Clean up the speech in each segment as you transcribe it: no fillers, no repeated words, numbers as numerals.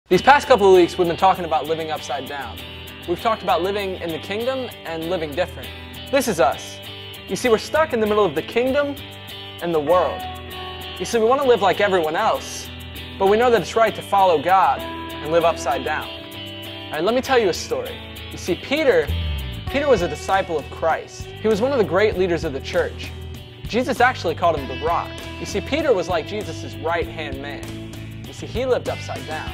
These past couple of weeks, we've been talking about living upside down. We've talked about living in the kingdom and living different. This is us. You see, we're stuck in the middle of the kingdom and the world. You see, we want to live like everyone else, but we know that it's right to follow God and live upside down. All right, let me tell you a story. You see, Peter was a disciple of Christ. He was one of the great leaders of the church. Jesus actually called him the Rock. You see, Peter was like Jesus' right-hand man. You see, he lived upside down.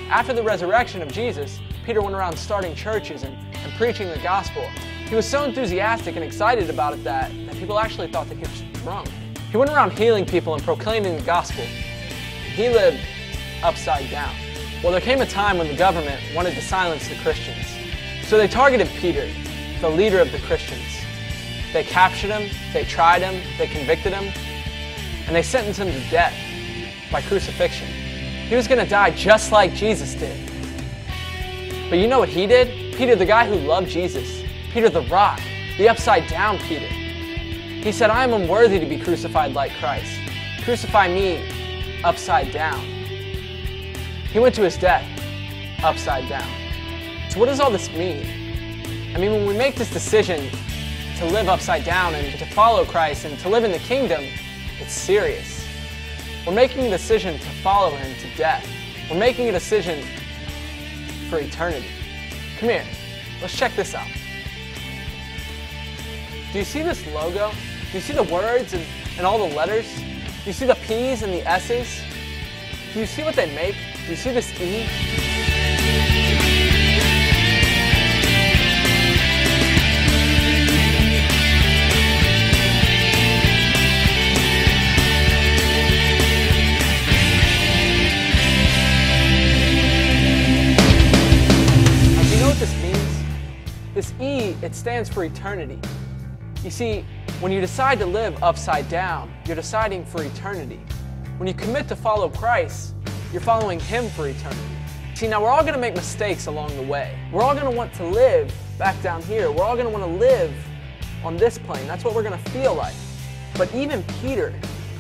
After the resurrection of Jesus, Peter went around starting churches and preaching the gospel. He was so enthusiastic and excited about it that people actually thought that he was drunk. He went around healing people and proclaiming the gospel. He lived upside down. Well, there came a time when the government wanted to silence the Christians. So they targeted Peter, the leader of the Christians. They captured him, they tried him, they convicted him, and they sentenced him to death by crucifixion. He was going to die just like Jesus did. But you know what he did? Peter, the guy who loved Jesus, Peter the Rock, the upside down Peter. He said, I am unworthy to be crucified like Christ. Crucify me upside down. He went to his death upside down. So what does all this mean? I mean, when we make this decision to live upside down and to follow Christ and to live in the kingdom, it's serious. We're making a decision to follow him to death. We're making a decision for eternity. Come here, let's check this out. Do you see this logo? Do you see the words and all the letters? Do you see the P's and the S's? Do you see what they make? Do you see this E? This E, it stands for eternity. You see, when you decide to live upside down, you're deciding for eternity. When you commit to follow Christ, you're following him for eternity. See, now we're all going to make mistakes along the way. We're all going to want to live back down here. We're all going to want to live on this plane. That's what we're going to feel like. But even Peter,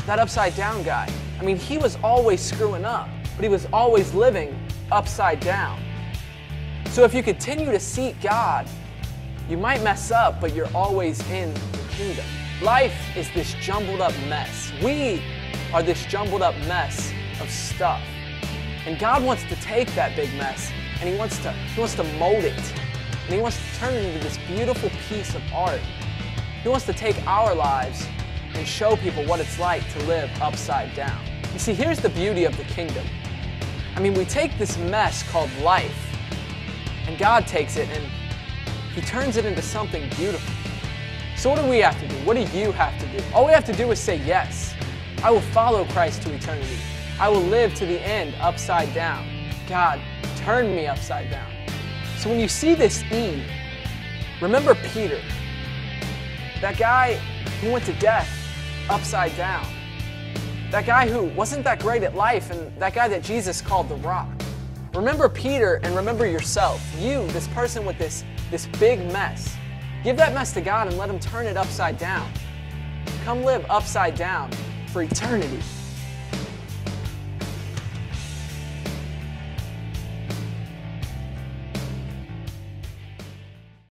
that upside down guy, I mean, he was always screwing up, but he was always living upside down. So if you continue to seek God, you might mess up, but you're always in the kingdom. Life is this jumbled up mess. We are this jumbled up mess of stuff. And God wants to take that big mess and he wants to mold it. And he wants to turn it into this beautiful piece of art. He wants to take our lives and show people what it's like to live upside down. You see, here's the beauty of the kingdom. I mean, we take this mess called life, and God takes it and he turns it into something beautiful. So what do we have to do? What do you have to do? All we have to do is say yes. I will follow Christ to eternity. I will live to the end upside down. God, turn me upside down. So when you see this E, remember Peter, that guy who went to death upside down. That guy who wasn't that great at life, and that guy that Jesus called the Rock. Remember Peter and remember yourself. You, this person with this big mess. Give that mess to God and let him turn it upside down. Come live upside down for eternity.